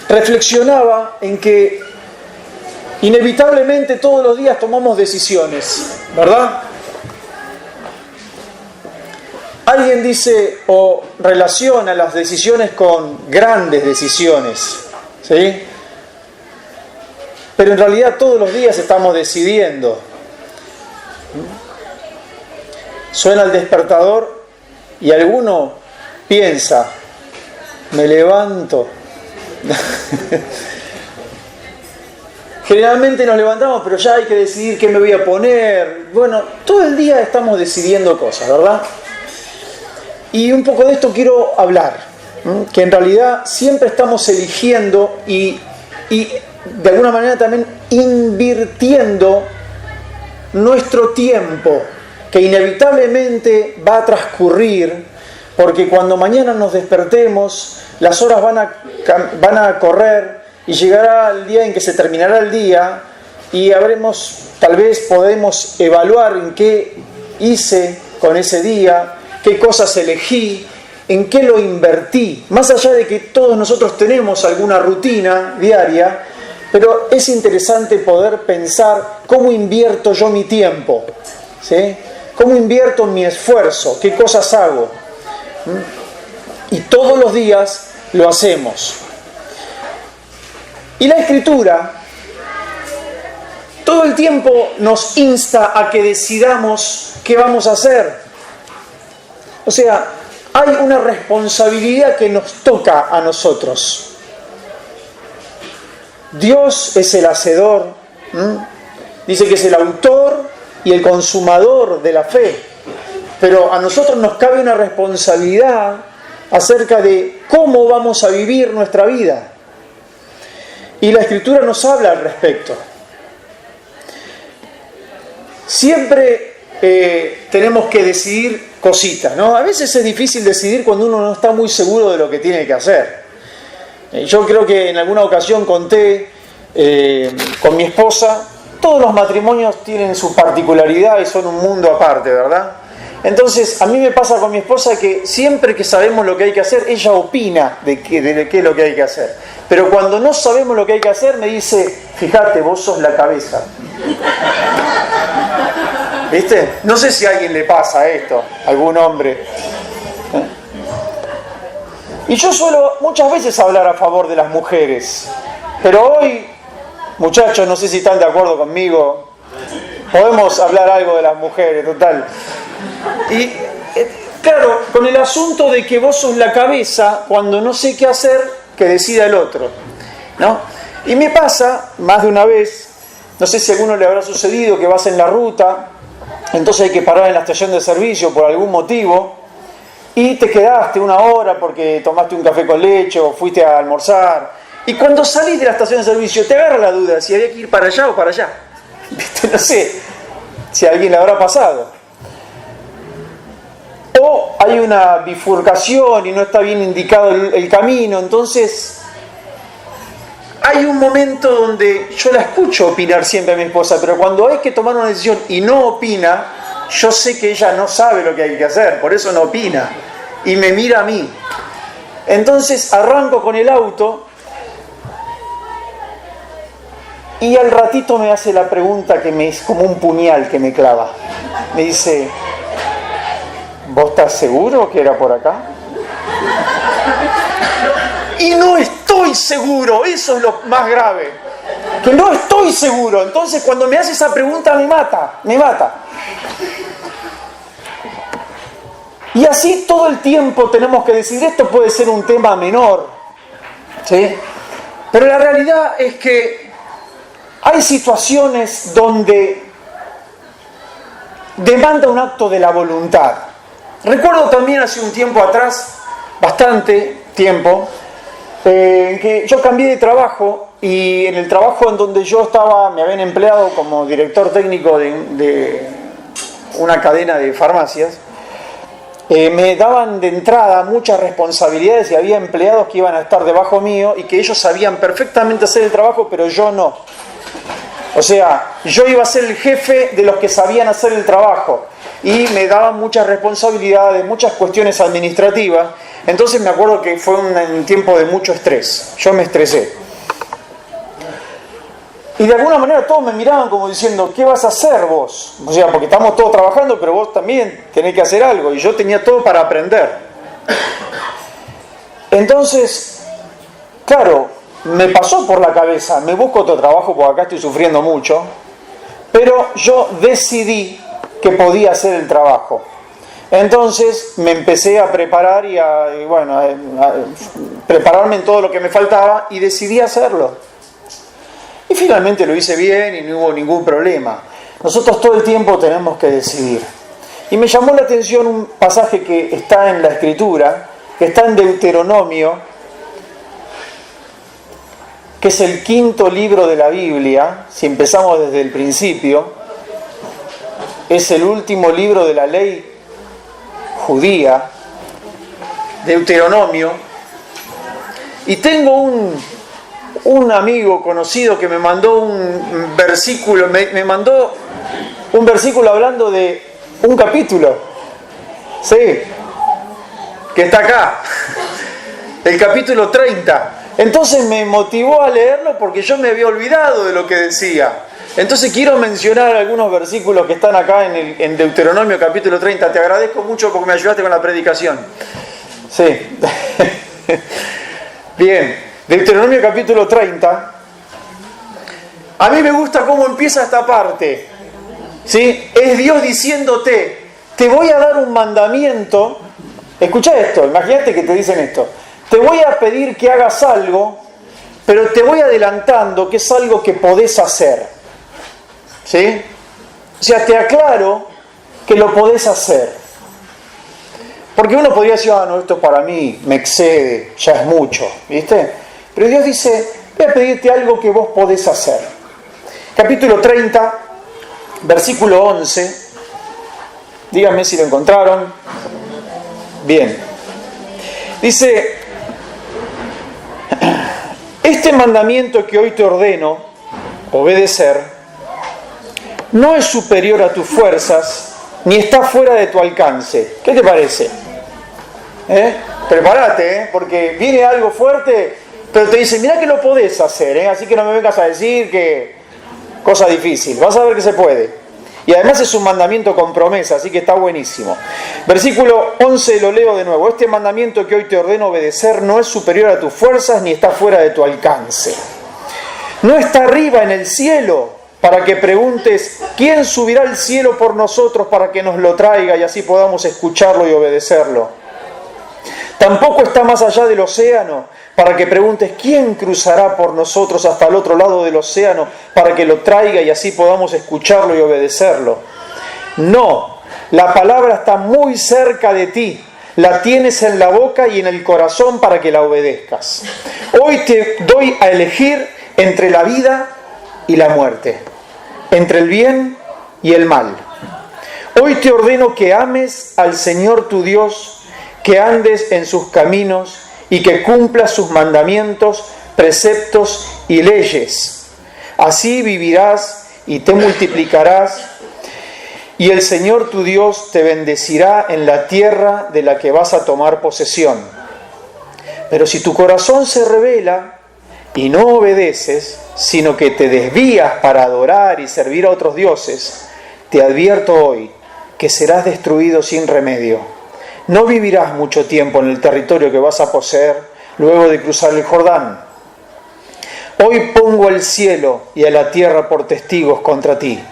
reflexionaba en que inevitablemente todos los días tomamos decisiones, ¿verdad? Alguien dice o relaciona las decisiones con grandes decisiones, ¿sí? Pero en realidad todos los días estamos decidiendo. Suena el despertador y alguno piensa, me levanto. Generalmente nos levantamos, pero ya hay que decidir qué me voy a poner. Bueno, todo el día estamos decidiendo cosas, ¿verdad? Y un poco de esto quiero hablar, que en realidad siempre estamos eligiendo y de alguna manera también invirtiendo nuestro tiempo, que inevitablemente va a transcurrir, porque cuando mañana nos despertemos, las horas van a correr y llegará el día en que se terminará el día y tal vez podemos evaluar en qué hice con ese día, qué cosas elegí, en qué lo invertí. Más allá de que todos nosotros tenemos alguna rutina diaria, pero es interesante poder pensar cómo invierto yo mi tiempo, ¿sí? Cómo invierto mi esfuerzo, qué cosas hago. Y todos los días lo hacemos. Y la Escritura todo el tiempo nos insta a que decidamos qué vamos a hacer. O sea, hay una responsabilidad que nos toca a nosotros. Dios es el hacedor, dice que es el autor y el consumador de la fe, pero a nosotros nos cabe una responsabilidad acerca de cómo vamos a vivir nuestra vida, y la Escritura nos habla al respecto. Siempre tenemos que decidir cositas, ¿no? A veces es difícil decidir cuando uno no está muy seguro de lo que tiene que hacer. Yo creo que en alguna ocasión conté con mi esposa, todos los matrimonios tienen su particularidad y son un mundo aparte, ¿verdad? Entonces, a mí me pasa con mi esposa que siempre que sabemos lo que hay que hacer, ella opina de qué es lo que hay que hacer. Pero cuando no sabemos lo que hay que hacer, me dice, fíjate, vos sos la cabeza. ¿Viste? No sé si a alguien le pasa esto, algún hombre. Y yo suelo muchas veces hablar a favor de las mujeres, pero hoy, muchachos, no sé si están de acuerdo conmigo, podemos hablar algo de las mujeres, total. Y claro, con el asunto de que vos sos la cabeza, cuando no sé qué hacer, que decida el otro, ¿no? Y me pasa más de una vez, no sé si a alguno le habrá sucedido, que vas en la ruta, entonces hay que parar en la estación de servicio por algún motivo, y te quedaste una hora porque tomaste un café con leche o fuiste a almorzar. Y cuando salís de la estación de servicio te agarra la duda si había que ir para allá o para allá. ¿Viste? No sé si a alguien le habrá pasado. O hay una bifurcación y no está bien indicado el camino. Entonces hay un momento donde yo la escucho opinar siempre a mi esposa, pero cuando hay que tomar una decisión y no opina, yo sé que ella no sabe lo que hay que hacer, por eso no opina, y me mira a mí. Entonces arranco con el auto y al ratito me hace la pregunta que es como un puñal que me clava. Me dice, ¿vos estás seguro que era por acá? Y no estoy seguro, eso es lo más grave, que no estoy seguro. Entonces cuando me hace esa pregunta me mata. Y así todo el tiempo tenemos que decir, esto puede ser un tema menor, ¿sí? Pero la realidad es que hay situaciones donde demanda un acto de la voluntad. Recuerdo también hace un tiempo atrás, bastante tiempo, que yo cambié de trabajo, y en el trabajo en donde yo estaba me habían empleado como director técnico de una cadena de farmacias. Me daban de entrada muchas responsabilidades y había empleados que iban a estar debajo mío y que ellos sabían perfectamente hacer el trabajo, pero yo no. O sea, yo iba a ser el jefe de los que sabían hacer el trabajo y me daban muchas responsabilidades, muchas cuestiones administrativas. Entonces me acuerdo que fue un tiempo de mucho estrés. Yo me estresé. Y de alguna manera todos me miraban como diciendo, ¿qué vas a hacer vos? O sea, porque estamos todos trabajando, pero vos también tenés que hacer algo. Y yo tenía todo para aprender. Entonces, claro, me pasó por la cabeza, me busco otro trabajo porque acá estoy sufriendo mucho, pero yo decidí que podía hacer el trabajo. Entonces me empecé a preparar a prepararme en todo lo que me faltaba y decidí hacerlo. Y finalmente lo hice bien y no hubo ningún problema. Nosotros todo el tiempo tenemos que decidir. Y me llamó la atención un pasaje que está en la Escritura, que está en Deuteronomio, que es el 5.º libro de la Biblia. Si empezamos desde el principio, es el último libro de la ley judía, Deuteronomio. Y tengo un amigo conocido que me mandó un versículo, me mandó un versículo hablando de un capítulo, sí, que está acá, el capítulo 30. Entonces me motivó a leerlo porque yo me había olvidado de lo que decía. Entonces quiero mencionar algunos versículos que están acá en Deuteronomio capítulo 30. Te agradezco mucho porque me ayudaste con la predicación. Sí. Bien, Deuteronomio capítulo 30. A mí me gusta cómo empieza esta parte. ¿Sí? Es Dios diciéndote, te voy a dar un mandamiento. Escucha esto, imagínate que te dicen esto. Te voy a pedir que hagas algo, pero te voy adelantando que es algo que podés hacer. ¿Sí? O sea, te aclaro que lo podés hacer. Porque uno podría decir, no, esto para mí me excede, ya es mucho, ¿viste? Pero Dios dice, voy a pedirte algo que vos podés hacer. Capítulo 30, versículo 11. Díganme si lo encontraron. Bien. Dice, este mandamiento que hoy te ordeno obedecer no es superior a tus fuerzas ni está fuera de tu alcance. ¿Qué te parece? Prepárate, porque viene algo fuerte, pero te dice, mirá que lo podés hacer, así que no me vengas a decir que cosa difícil. Vas a ver que se puede. Y además es un mandamiento con promesa, así que está buenísimo. Versículo 11 lo leo de nuevo. Este mandamiento que hoy te ordeno obedecer no es superior a tus fuerzas ni está fuera de tu alcance. No está arriba en el cielo para que preguntes, ¿quién subirá al cielo por nosotros para que nos lo traiga y así podamos escucharlo y obedecerlo? Tampoco está más allá del océano para que preguntes, ¿quién cruzará por nosotros hasta el otro lado del océano para que lo traiga y así podamos escucharlo y obedecerlo? No, la palabra está muy cerca de ti, la tienes en la boca y en el corazón para que la obedezcas. Hoy te doy a elegir entre la vida y la muerte, entre el bien y el mal. Hoy te ordeno que ames al Señor tu Dios, que andes en sus caminos y que cumplas sus mandamientos, preceptos y leyes. Así vivirás y te multiplicarás, y el Señor tu Dios te bendecirá en la tierra de la que vas a tomar posesión. Pero si tu corazón se rebela y no obedeces, sino que te desvías para adorar y servir a otros dioses, te advierto hoy que serás destruido sin remedio. No vivirás mucho tiempo en el territorio que vas a poseer luego de cruzar el Jordán. Hoy pongo el cielo y a la tierra por testigos contra ti,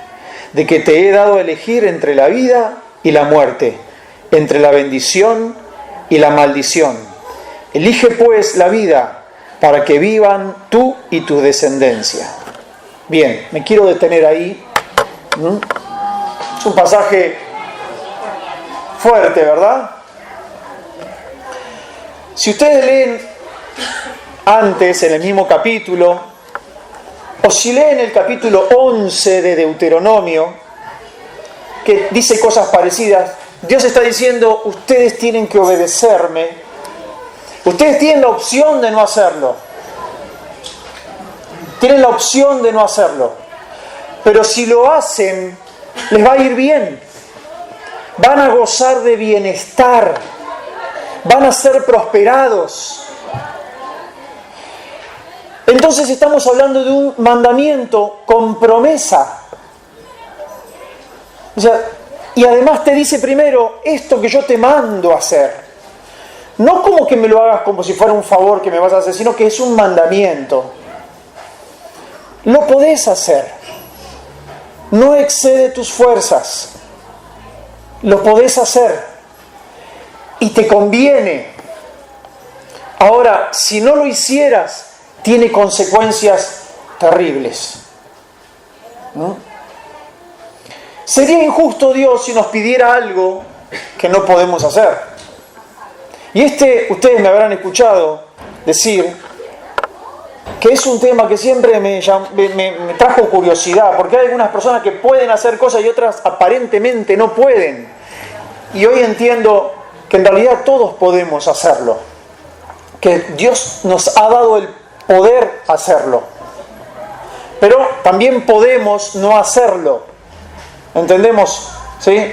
de que te he dado a elegir entre la vida y la muerte, entre la bendición y la maldición. Elige pues la vida para que vivan tú y tu descendencia. Bien, me quiero detener ahí. Es un pasaje fuerte, ¿verdad? Si ustedes leen antes, en el mismo capítulo, o si leen el capítulo 11 de Deuteronomio, que dice cosas parecidas, Dios está diciendo, ustedes tienen que obedecerme. Ustedes tienen la opción de no hacerlo. Tienen la opción de no hacerlo. pero si lo hacen, les va a ir bien. Van a gozar de bienestar, van a ser prosperados. Entonces estamos hablando de un mandamiento con promesa. O sea, y además te dice primero, esto que yo te mando a hacer. No como que me lo hagas como si fuera un favor que me vas a hacer, sino que es un mandamiento. Lo podés hacer. No excede tus fuerzas. Lo podés hacer. Y te conviene. Ahora, si no lo hicieras, tiene consecuencias terribles. ¿No? Sería injusto Dios si nos pidiera algo que no podemos hacer. Y ustedes me habrán escuchado decir que es un tema que siempre me trajo curiosidad, porque hay algunas personas que pueden hacer cosas y otras aparentemente no pueden. Y hoy entiendo que en realidad todos podemos hacerlo, que Dios nos ha dado el poder hacerlo, pero también podemos no hacerlo. ¿Entendemos? ¿Sí?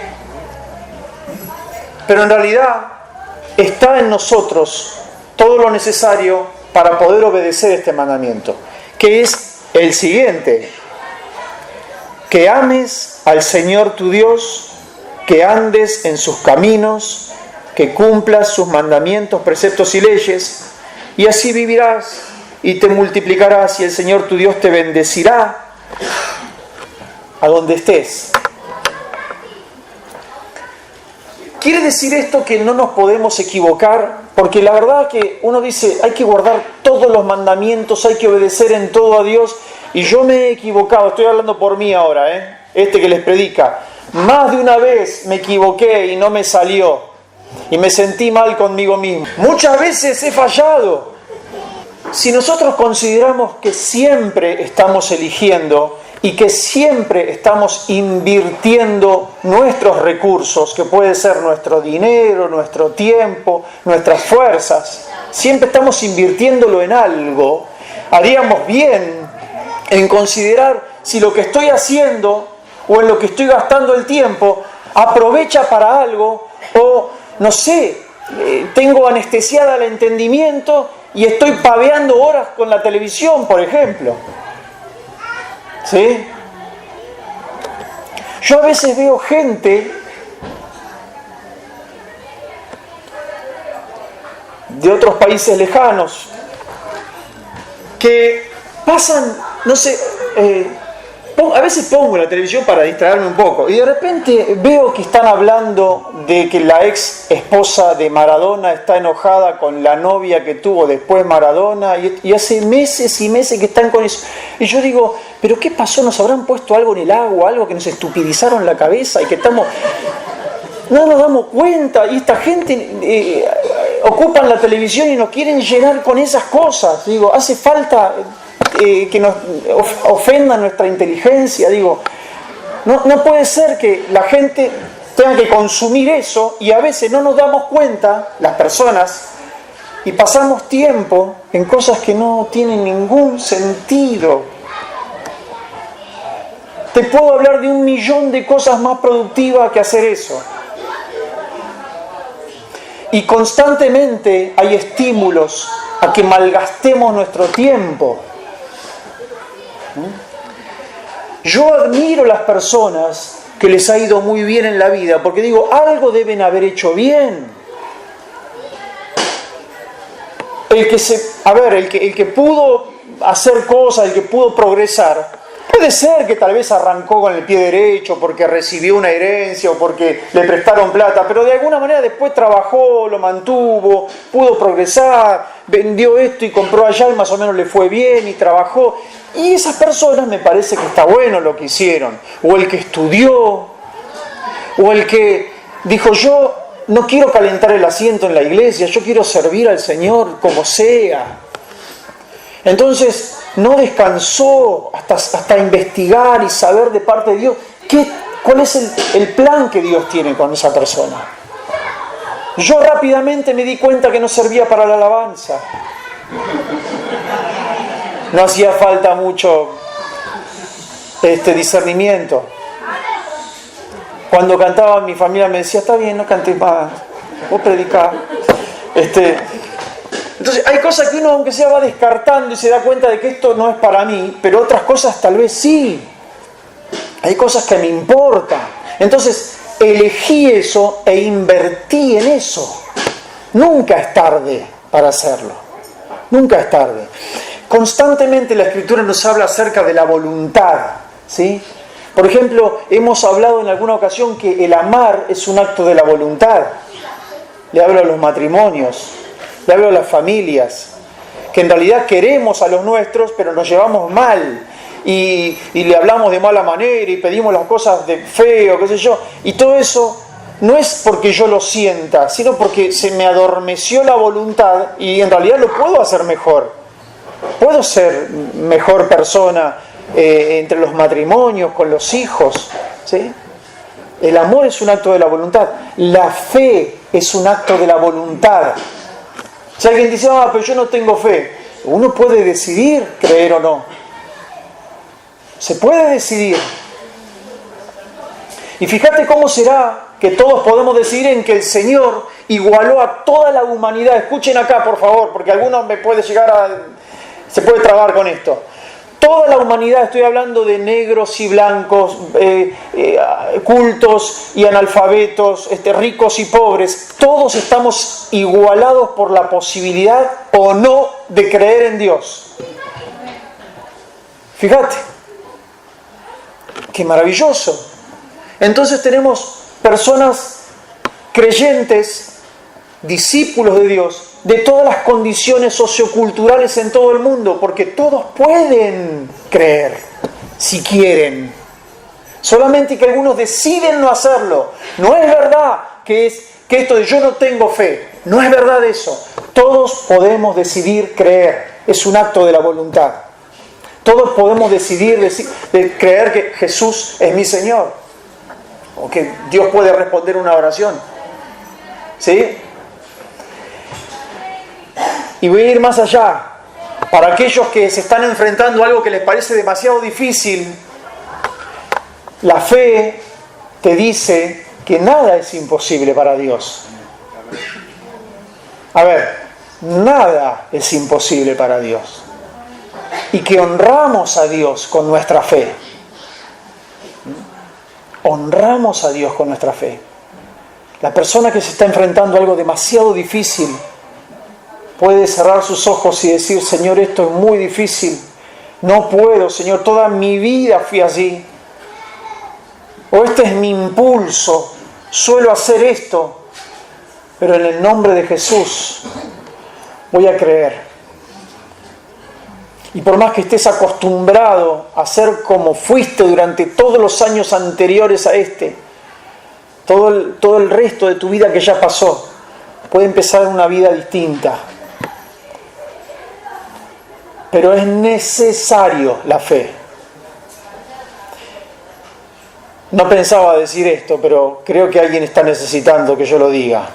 Pero en realidad está en nosotros todo lo necesario para poder obedecer este mandamiento, que es el siguiente: que ames al Señor tu Dios, que andes en sus caminos, que cumplas sus mandamientos, preceptos y leyes, y así vivirás y te multiplicarás, y el Señor tu Dios te bendecirá a donde estés. ¿Quiere decir esto que no nos podemos equivocar? Porque la verdad que uno dice, hay que guardar todos los mandamientos, hay que obedecer en todo a Dios, y yo me he equivocado, estoy hablando por mí ahora, que les predica. Más de una vez me equivoqué y no me salió, y me sentí mal conmigo mismo. Muchas veces he fallado. Si nosotros consideramos que siempre estamos eligiendo y que siempre estamos invirtiendo nuestros recursos, que puede ser nuestro dinero, nuestro tiempo, nuestras fuerzas, siempre estamos invirtiéndolo en algo, haríamos bien en considerar si lo que estoy haciendo o en lo que estoy gastando el tiempo aprovecha para algo, o no sé, tengo anestesiada el entendimiento y estoy paveando horas con la televisión, por ejemplo. ¿Sí? Yo a veces veo gente de otros países lejanos que pasan, no sé, a veces pongo la televisión para distraerme un poco y de repente veo que están hablando de que la ex esposa de Maradona está enojada con la novia que tuvo después Maradona, y hace meses y meses que están con eso. Y yo digo, ¿pero qué pasó? ¿Nos habrán puesto algo en el agua, algo que nos estupidizaron la cabeza y que no nos damos cuenta? Y esta gente ocupan la televisión y nos quieren llenar con esas cosas. Digo, hace falta que nos ofendan nuestra inteligencia. Digo, no puede ser que la gente tenga que consumir eso y a veces no nos damos cuenta, las personas, y pasamos tiempo en cosas que no tienen ningún sentido. Te puedo hablar de 1.000.000 de cosas más productivas que hacer eso. Y constantemente hay estímulos a que malgastemos nuestro tiempo. Yo admiro las personas que les ha ido muy bien en la vida, porque digo, algo deben haber hecho bien. El que pudo hacer cosas, el que pudo progresar, puede ser que tal vez arrancó con el pie derecho porque recibió una herencia o porque le prestaron plata, pero de alguna manera después trabajó, lo mantuvo, pudo progresar, vendió esto y compró allá y más o menos le fue bien y trabajó. Y esas personas me parece que está bueno lo que hicieron. O el que estudió, o el que dijo, yo no quiero calentar el asiento en la iglesia, yo quiero servir al Señor como sea. Entonces no descansó hasta investigar y saber de parte de Dios cuál es el plan que Dios tiene con esa persona. Yo rápidamente me di cuenta que no servía para la alabanza. No hacía falta mucho discernimiento. Cuando cantaba, mi familia me decía, está bien, no cantes más, vos predicás. Entonces hay cosas que uno, aunque sea, va descartando y se da cuenta de que esto no es para mí, pero otras cosas tal vez sí. Hay cosas que me importan. Entonces elegí eso e invertí en eso. Nunca es tarde para hacerlo. Nunca es tarde. Constantemente la Escritura nos habla acerca de la voluntad, ¿sí? Por ejemplo, hemos hablado en alguna ocasión que el amar es un acto de la voluntad. Le hablo a los matrimonios, le hablo a las familias, que en realidad queremos a los nuestros, pero nos llevamos mal. Y le hablamos de mala manera y pedimos las cosas de feo, qué sé yo. Y todo eso no es porque yo lo sienta, sino porque se me adormeció la voluntad y en realidad lo puedo hacer mejor. Puedo ser mejor persona entre los matrimonios, con los hijos, ¿sí? El amor es un acto de la voluntad. La fe es un acto de la voluntad. Si alguien dice, pero yo no tengo fe, uno puede decidir creer o no. Se puede decidir. Y fíjate cómo será que todos podemos decidir en que el Señor igualó a toda la humanidad. Escuchen acá, por favor, porque algunos se puede trabar con esto. Toda la humanidad, estoy hablando de negros y blancos, cultos y analfabetos, ricos y pobres, todos estamos igualados por la posibilidad o no de creer en Dios. Fíjate, qué maravilloso. Entonces tenemos personas creyentes, discípulos de Dios, de todas las condiciones socioculturales en todo el mundo, porque todos pueden creer, si quieren. Solamente que algunos deciden no hacerlo. No es verdad que esto de yo no tengo fe, no es verdad eso. Todos podemos decidir creer, es un acto de la voluntad. Todos podemos decidir creer que Jesús es mi Señor, o que Dios puede responder una oración. ¿Sí? Y voy a ir más allá. Para aquellos que se están enfrentando a algo que les parece demasiado difícil, la fe te dice que nada es imposible para Dios. A ver, nada es imposible para Dios. Y que honramos a Dios con nuestra fe. Honramos a Dios con nuestra fe. La persona que se está enfrentando a algo demasiado difícil puede cerrar sus ojos y decir, Señor, esto es muy difícil, no puedo, Señor, toda mi vida fui así. O este es mi impulso, suelo hacer esto, pero en el nombre de Jesús voy a creer. Y por más que estés acostumbrado a ser como fuiste durante todos los años anteriores a todo el resto de tu vida que ya pasó, puede empezar una vida distinta. Pero es necesario la fe. No pensaba decir esto, pero creo que alguien está necesitando que yo lo diga.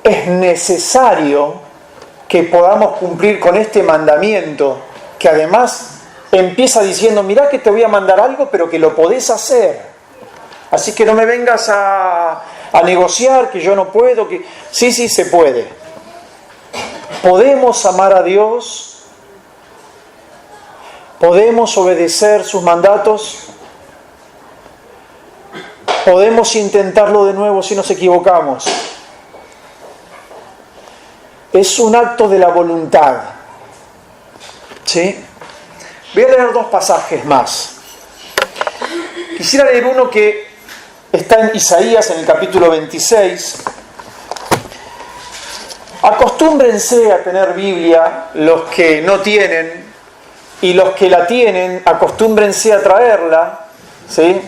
Es necesario que podamos cumplir con este mandamiento, que además empieza diciendo, mirá que te voy a mandar algo, pero que lo podés hacer. Así que no me vengas a negociar, que yo no puedo, que sí se puede. Podemos amar a Dios. ¿Podemos obedecer sus mandatos? ¿Podemos intentarlo de nuevo si nos equivocamos? Es un acto de la voluntad. ¿Sí? Voy a leer 2 pasajes más. Quisiera leer uno que está en Isaías, en el capítulo 26. Acostúmbrense a tener Biblia los que no tienen, y los que la tienen, acostúmbrense a traerla, ¿sí?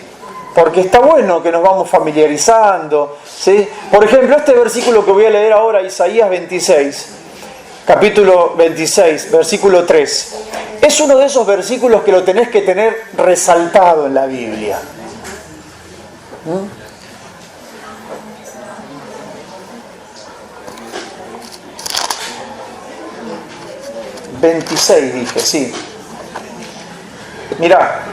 Porque está bueno que nos vamos familiarizando, ¿sí? Por ejemplo, este versículo que voy a leer ahora, Isaías 26, capítulo 26, versículo 3. Es uno de esos versículos que lo tenés que tener resaltado en la Biblia. 26 dije, sí. Mirá,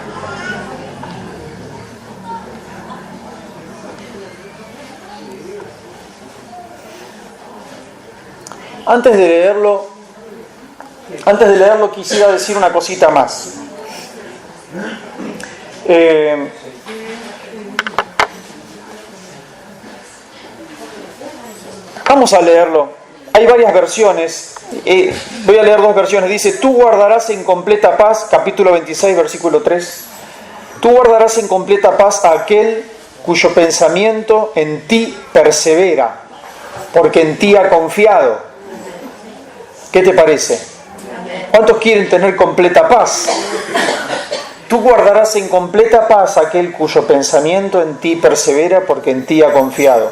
Antes de leerlo quisiera decir una cosita más. Vamos a leerlo. Hay varias versiones. Voy a leer dos versiones. Dice: tú guardarás en completa paz, capítulo 26, versículo 3. Tú guardarás en completa paz a aquel cuyo pensamiento en ti persevera, porque en ti ha confiado. ¿Qué te parece? ¿Cuántos quieren tener completa paz? Tú guardarás en completa paz a aquel cuyo pensamiento en ti persevera, porque en ti ha confiado.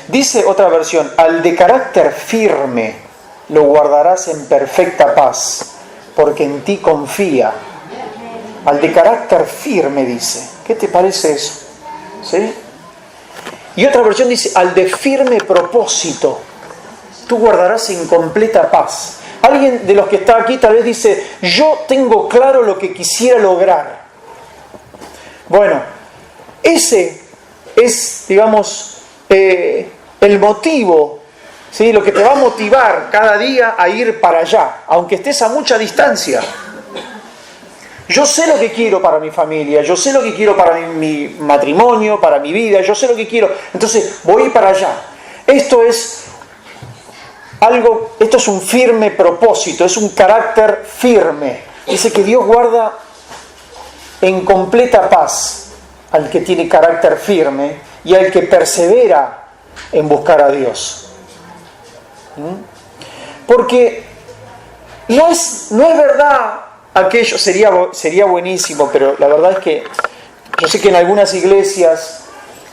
Dice otra versión: al de carácter firme lo guardarás en perfecta paz, porque en ti confía. Al de carácter firme, dice. ¿Qué te parece eso? ¿Sí? Y otra versión dice: al de firme propósito tú guardarás en completa paz. Alguien de los que está aquí tal vez dice: yo tengo claro lo que quisiera lograr. Bueno, ese es, digamos, el motivo, ¿sí? Lo que te va a motivar cada día a ir para allá, aunque estés a mucha distancia. Yo sé lo que quiero para mi familia, yo sé lo que quiero para mi matrimonio, para mi vida, yo sé lo que quiero, entonces voy para allá. Esto es un firme propósito, es un carácter firme. Dice que Dios guarda en completa paz al que tiene carácter firme y al que persevera en buscar a Dios. Porque no es verdad aquello, sería buenísimo, pero la verdad es que yo sé que en algunas iglesias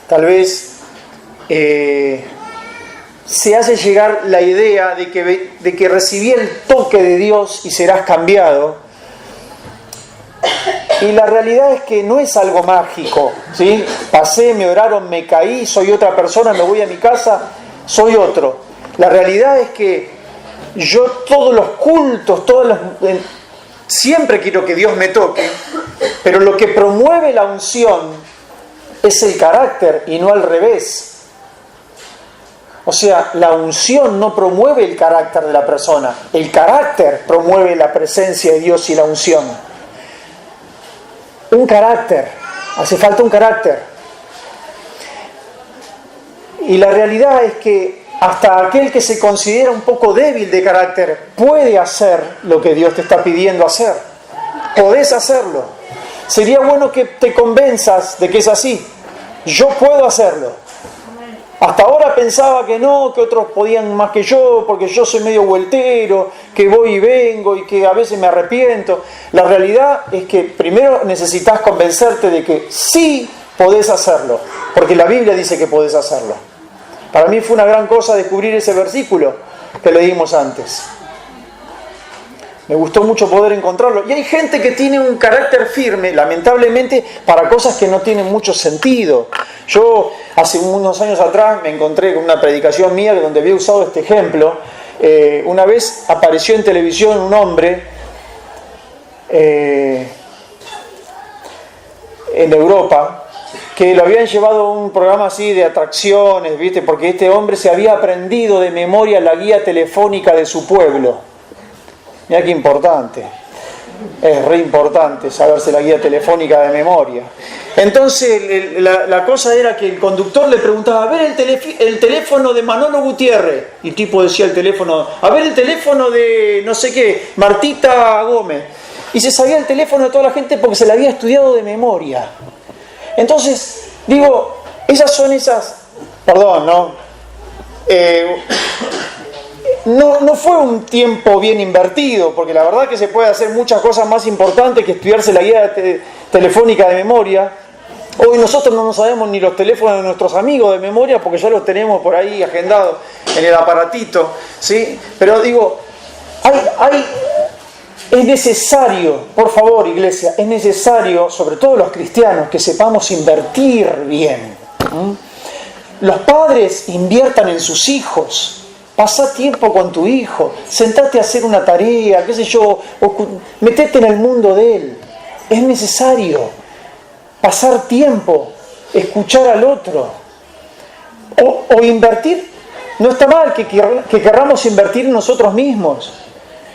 tal vez se hace llegar la idea de que recibí el toque de Dios y serás cambiado. Y la realidad es que no es algo mágico, ¿sí? Pasé, me oraron, me caí, soy otra persona, me voy a mi casa, soy otro. La realidad es que yo todos los cultos, siempre quiero que Dios me toque, pero lo que promueve la unción es el carácter y no al revés. O sea, la unción no promueve el carácter de la persona, el carácter promueve la presencia de Dios y la unción. Un carácter, hace falta un carácter. Y la realidad es que hasta aquel que se considera un poco débil de carácter puede hacer lo que Dios te está pidiendo hacer. Podés hacerlo. Sería bueno que te convenzas de que es así. Yo puedo hacerlo. Hasta ahora pensaba que no, que otros podían más que yo, porque yo soy medio vueltero, que voy y vengo y que a veces me arrepiento. La realidad es que primero necesitas convencerte de que sí podés hacerlo, porque la Biblia dice que podés hacerlo. Para mí fue una gran cosa descubrir ese versículo que leímos antes. Me gustó mucho poder encontrarlo. Y hay gente que tiene un carácter firme, lamentablemente, para cosas que no tienen mucho sentido. Yo, hace unos años atrás, me encontré con una predicación mía donde había usado este ejemplo. Una vez apareció en televisión un hombre en Europa que lo habían llevado a un programa así de atracciones, ¿viste? Porque este hombre se había aprendido de memoria la guía telefónica de su pueblo. Mirá qué importante, es re importante saberse la guía telefónica de memoria. Entonces la cosa era que el conductor le preguntaba: a ver el teléfono de Manolo Gutiérrez, y el tipo decía el teléfono, a ver el teléfono de no sé qué, Martita Gómez, y se sabía el teléfono de toda la gente porque se la había estudiado de memoria. Entonces, digo, no fue un tiempo bien invertido, porque la verdad que se puede hacer muchas cosas más importantes que estudiarse la guía telefónica de memoria. Hoy nosotros no nos sabemos ni los teléfonos de nuestros amigos de memoria porque ya los tenemos por ahí agendados en el aparatito, ¿sí? Pero digo, es necesario, por favor, iglesia, es necesario, sobre todo los cristianos, que sepamos invertir bien. Los padres inviertan en sus hijos. Pasá tiempo con tu hijo, sentate a hacer una tarea, qué sé yo, metete en el mundo de él. Es necesario pasar tiempo, escuchar al otro, o invertir No está mal que querramos invertir en nosotros mismos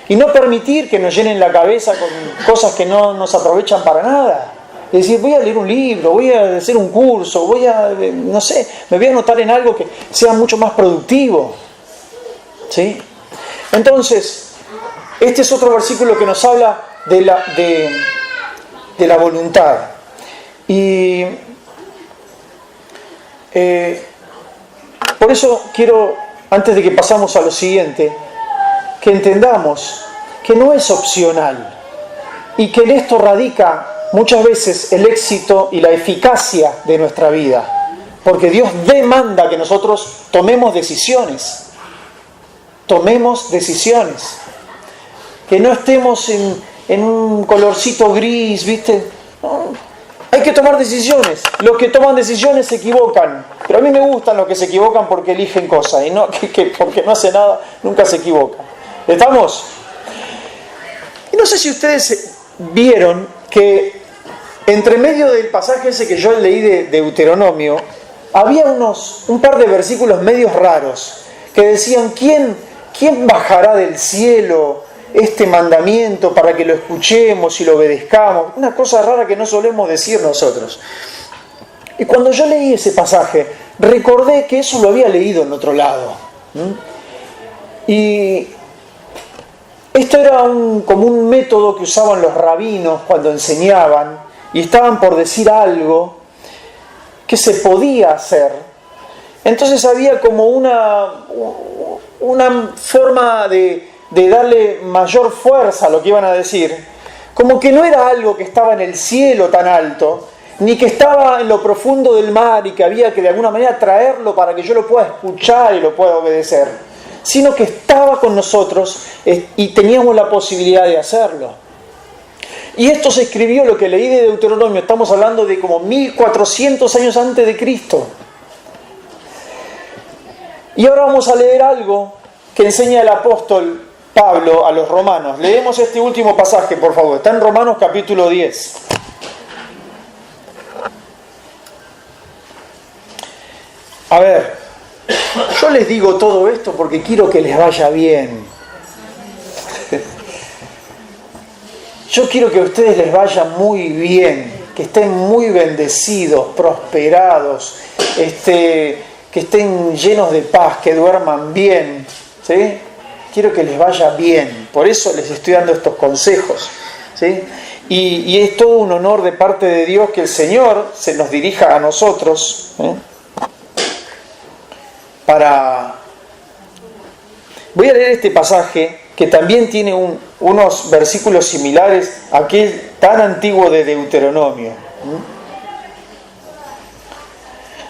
y no permitir que nos llenen la cabeza con cosas que no nos aprovechan para nada. Es decir, voy a leer un libro, voy a hacer un curso, no sé, me voy a anotar en algo que sea mucho más productivo. ¿Sí? Entonces, este es otro versículo que nos habla de la voluntad. Y por eso quiero, antes de que pasamos a lo siguiente, que entendamos que no es opcional y que en esto radica muchas veces el éxito y la eficacia de nuestra vida, porque Dios demanda que nosotros tomemos decisiones, que no estemos en un colorcito gris, ¿viste? No, hay que tomar decisiones. Los que toman decisiones se equivocan, pero a mí me gustan los que se equivocan porque eligen cosas y no que porque no hace nada nunca se equivocan. ¿Estamos? Y no sé si ustedes vieron que entre medio del pasaje ese que yo leí de Deuteronomio había un par de versículos medios raros que decían ¿quién bajará del cielo este mandamiento para que lo escuchemos y lo obedezcamos? Una cosa rara que no solemos decir nosotros. Y cuando yo leí ese pasaje, recordé que eso lo había leído en otro lado. Y esto era como un método que usaban los rabinos cuando enseñaban y estaban por decir algo que se podía hacer. Entonces había como una forma de darle mayor fuerza a lo que iban a decir, como que no era algo que estaba en el cielo tan alto, ni que estaba en lo profundo del mar y que había que de alguna manera traerlo para que yo lo pueda escuchar y lo pueda obedecer, sino que estaba con nosotros y teníamos la posibilidad de hacerlo. Y esto se escribió, lo que leí de Deuteronomio, estamos hablando de como 1400 años antes de Cristo. Y ahora vamos a leer algo que enseña el apóstol Pablo a los romanos. Leemos este último pasaje, por favor. Está en Romanos capítulo 10. A ver, yo les digo todo esto porque quiero que les vaya bien. Yo quiero que a ustedes les vaya muy bien, que estén muy bendecidos, prosperados, que estén llenos de paz, que duerman bien, ¿sí? Quiero que les vaya bien, por eso les estoy dando estos consejos, ¿sí? Y es todo un honor de parte de Dios que el Señor se nos dirija a nosotros, Voy a leer este pasaje que también tiene unos versículos similares a aquel tan antiguo de Deuteronomio.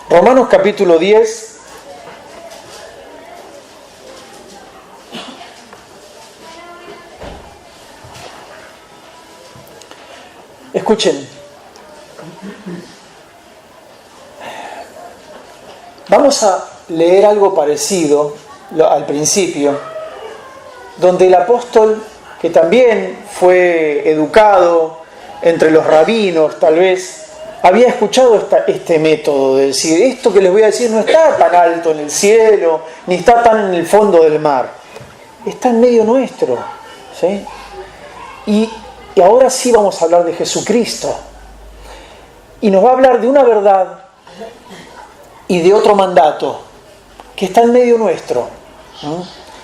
Romanos capítulo 10. Escuchen. Vamos a leer algo parecido al principio, donde el apóstol, que también fue educado entre los rabinos, tal vez, había escuchado este método de decir, esto que les voy a decir no está tan alto en el cielo, ni está tan en el fondo del mar, está en medio nuestro, ¿sí? Y ahora sí vamos a hablar de Jesucristo, y nos va a hablar de una verdad y de otro mandato, que está en medio nuestro,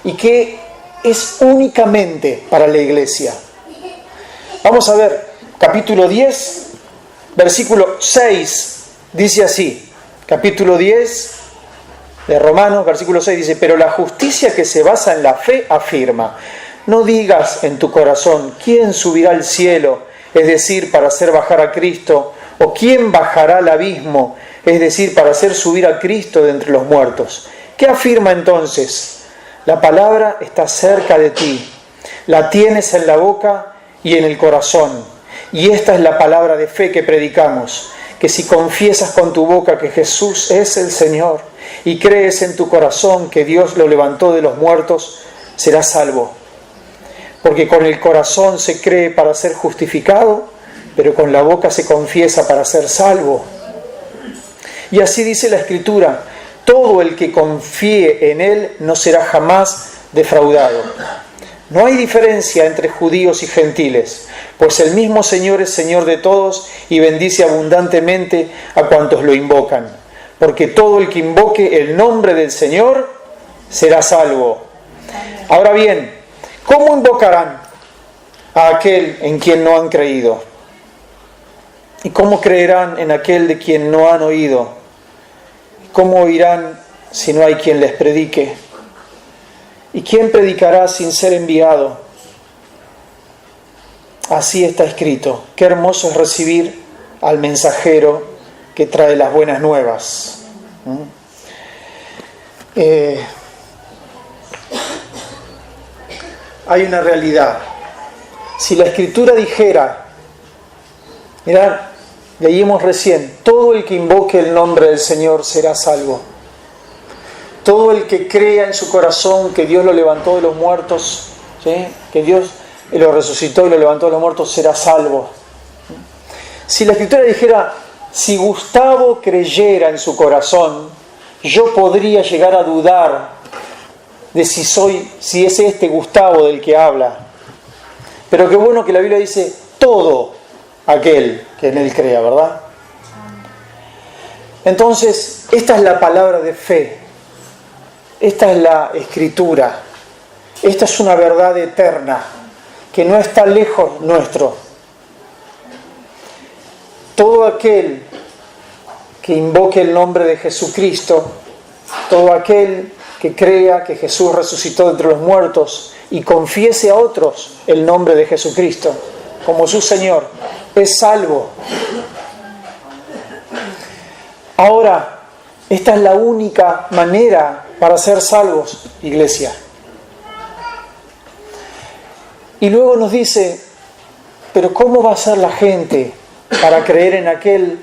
y que es únicamente para la iglesia. Vamos a ver, capítulo 10, versículo 6, dice así, capítulo 10 de Romanos, versículo 6 dice, pero la justicia que se basa en la fe afirma, no digas en tu corazón, ¿quién subirá al cielo? Es decir, para hacer bajar a Cristo, o ¿quién bajará al abismo? Es decir, para hacer subir a Cristo de entre los muertos. ¿Qué afirma entonces? La palabra está cerca de ti, la tienes en la boca y en el corazón. Y esta es la palabra de fe que predicamos, que si confiesas con tu boca que Jesús es el Señor y crees en tu corazón que Dios lo levantó de los muertos, serás salvo. Porque con el corazón se cree para ser justificado, pero con la boca se confiesa para ser salvo. Y así dice la Escritura, todo el que confíe en Él no será jamás defraudado. No hay diferencia entre judíos y gentiles, pues el mismo Señor es Señor de todos y bendice abundantemente a cuantos lo invocan. Porque todo el que invoque el nombre del Señor será salvo. Ahora bien, ¿cómo invocarán a aquel en quien no han creído? ¿Y cómo creerán en aquel de quien no han oído? ¿Cómo oirán si no hay quien les predique? ¿Y quién predicará sin ser enviado? Así está escrito. Qué hermoso es recibir al mensajero que trae las buenas nuevas. Hay una realidad. Si la Escritura dijera, mirad, leímos recién, todo el que invoque el nombre del Señor será salvo. Todo el que crea en su corazón que Dios lo levantó de los muertos, ¿sí?, que Dios lo resucitó y lo levantó de los muertos, será salvo. Si la Escritura dijera, si Gustavo creyera en su corazón, yo podría llegar a dudar de si es este Gustavo del que habla. Pero qué bueno que la Biblia dice todo aquel que en él crea, ¿verdad? Entonces, esta es la palabra de fe. Esta es la Escritura. Esta es una verdad eterna que no está lejos nuestro. Todo aquel que invoque el nombre de Jesucristo, todo aquel que crea que Jesús resucitó de entre los muertos y confiese a otros el nombre de Jesucristo como su Señor, es salvo. Ahora, esta es la única manera para ser salvos, iglesia. Y luego nos dice, pero ¿cómo va a ser la gente para creer en aquel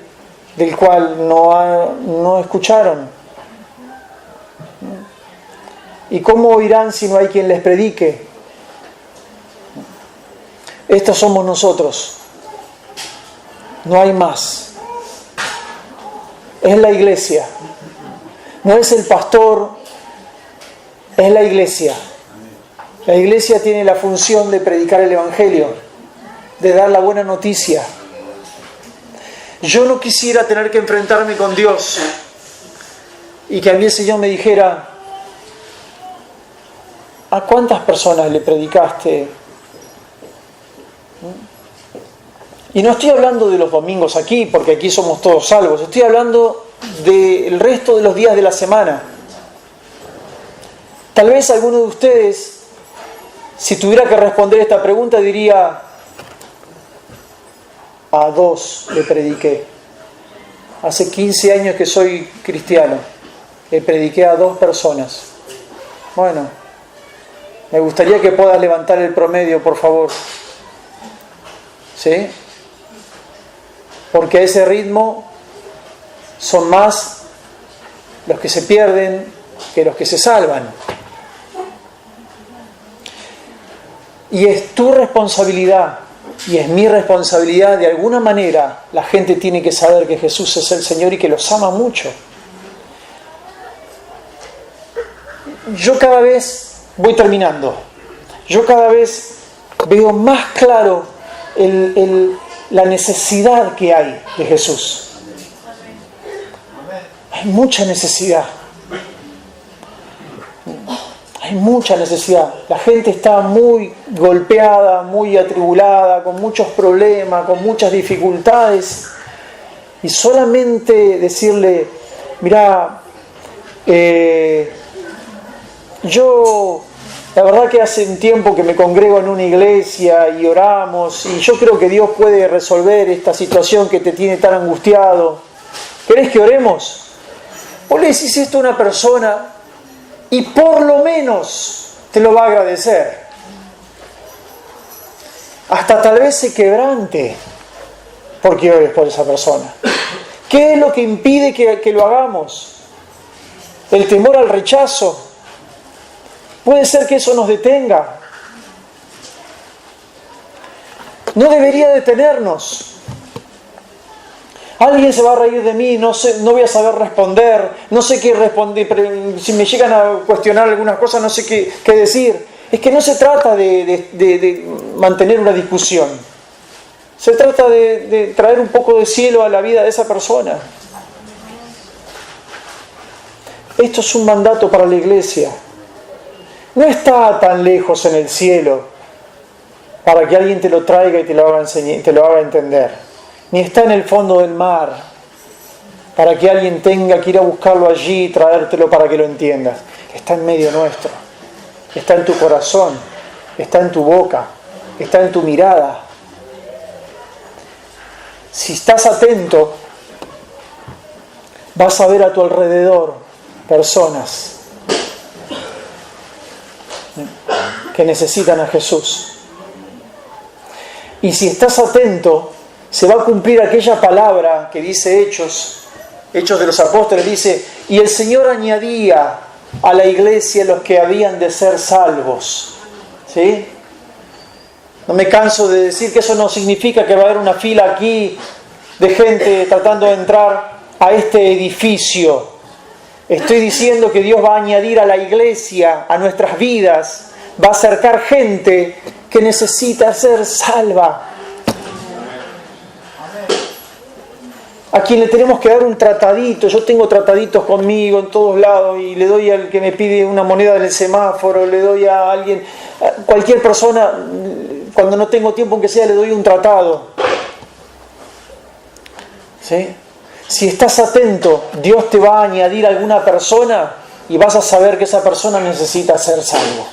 del cual no escucharon? ¿Y cómo oirán si no hay quien les predique? Estos somos nosotros. No hay más. Es la iglesia. No es el pastor, es la iglesia. La iglesia tiene la función de predicar el Evangelio, de dar la buena noticia. Yo no quisiera tener que enfrentarme con Dios y que a mí el Señor me dijera, ¿a cuántas personas le predicaste? Y no estoy hablando de los domingos aquí, porque aquí somos todos salvos. Estoy hablando del resto de los días de la semana. Tal vez alguno de ustedes, si tuviera que responder esta pregunta, diría, a 2 le prediqué. Hace 15 años que soy cristiano, le prediqué a 2 personas. Bueno, me gustaría que puedas levantar el promedio, por favor. ¿Sí? Porque a ese ritmo son más los que se pierden que los que se salvan. Y es tu responsabilidad y es mi responsabilidad. De alguna manera la gente tiene que saber que Jesús es el Señor y que los ama mucho. Yo cada vez voy terminando. Yo cada vez veo más claro la necesidad que hay de Jesús. Hay mucha necesidad. Hay mucha necesidad. La gente está muy golpeada, muy atribulada, con muchos problemas, con muchas dificultades. Y solamente decirle, mirá, yo la verdad que hace un tiempo que me congrego en una iglesia y oramos, y yo creo que Dios puede resolver esta situación que te tiene tan angustiado. ¿Querés que oremos? Vos le decís esto a una persona y por lo menos te lo va a agradecer. Hasta tal vez se quebrante porque ores por esa persona. ¿Qué es lo que impide que lo hagamos? El temor al rechazo. Puede ser que eso nos detenga. No debería detenernos. Alguien se va a reír de mí, no voy a saber responder, no sé qué responder, si me llegan a cuestionar algunas cosas, no sé qué decir. Es que no se trata de mantener una discusión. Se trata de traer un poco de cielo a la vida de esa persona. Esto es un mandato para la iglesia. No está tan lejos en el cielo para que alguien te lo traiga y te lo haga enseñar, te lo haga entender. Ni está en el fondo del mar para que alguien tenga que ir a buscarlo allí y traértelo para que lo entiendas. Está en medio nuestro. Está en tu corazón. Está en tu boca. Está en tu mirada. Si estás atento, vas a ver a tu alrededor personas que necesitan a Jesús. Y si estás atento, se va a cumplir aquella palabra que dice Hechos de los Apóstoles, dice: y el Señor añadía a la iglesia los que habían de ser salvos. ¿Sí? No me canso de decir que eso no significa que va a haber una fila aquí de gente tratando de entrar a este edificio. Estoy diciendo que Dios va a añadir a la iglesia, a nuestras vidas, va a acercar gente que necesita ser salva. A quien le tenemos que dar un tratadito. Yo tengo trataditos conmigo en todos lados y le doy al que me pide una moneda en el semáforo, le doy a alguien, a cualquier persona, cuando no tengo tiempo aunque sea le doy un tratado. ¿Sí? Si estás atento, Dios te va a añadir a alguna persona y vas a saber que esa persona necesita ser salvo.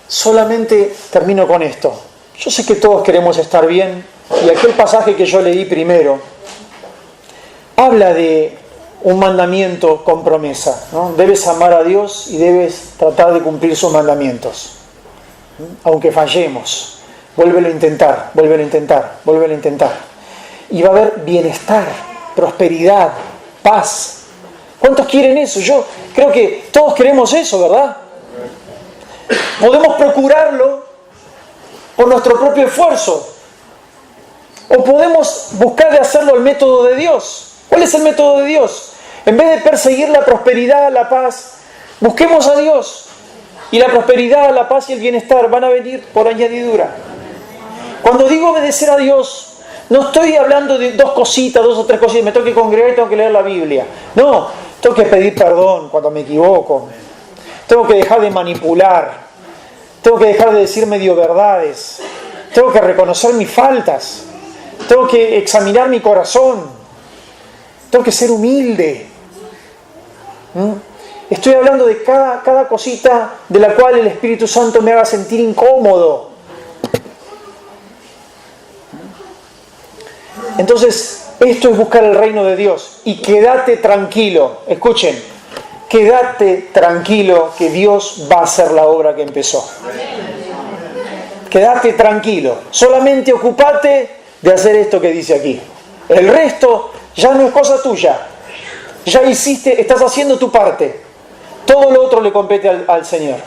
Solamente termino con esto. Yo sé que todos queremos estar bien, y aquel pasaje que yo leí primero habla de un mandamiento con promesa, ¿no? Debes amar a Dios y debes tratar de cumplir sus mandamientos. Aunque fallemos, vuélvelo a intentar, vuélvelo a intentar, vuélvelo a intentar. Y va a haber bienestar, prosperidad, paz. ¿Cuántos quieren eso? Yo creo que todos queremos eso, ¿verdad? Podemos procurarlo por nuestro propio esfuerzo. O podemos buscar de hacerlo al método de Dios. ¿Cuál es el método de Dios? En vez de perseguir la prosperidad, la paz, busquemos a Dios. Y la prosperidad, la paz y el bienestar van a venir por añadidura. Cuando digo obedecer a Dios, no estoy hablando de dos o tres cositas. Me tengo que congregar y tengo que leer la Biblia. No, tengo que pedir perdón cuando me equivoco. Tengo que dejar de manipular. Tengo que dejar de decir medio verdades. Tengo que reconocer mis faltas. Tengo que examinar mi corazón. Tengo que ser humilde. Estoy hablando de cada cosita de la cual el Espíritu Santo me haga sentir incómodo. Entonces, esto es buscar el reino de Dios. Y quédate tranquilo. Escuchen. Quédate tranquilo que Dios va a hacer la obra que empezó. Quédate tranquilo. Solamente ocupate de hacer esto que dice aquí. El resto ya no es cosa tuya. Ya hiciste, estás haciendo tu parte. Todo lo otro le compete al Señor.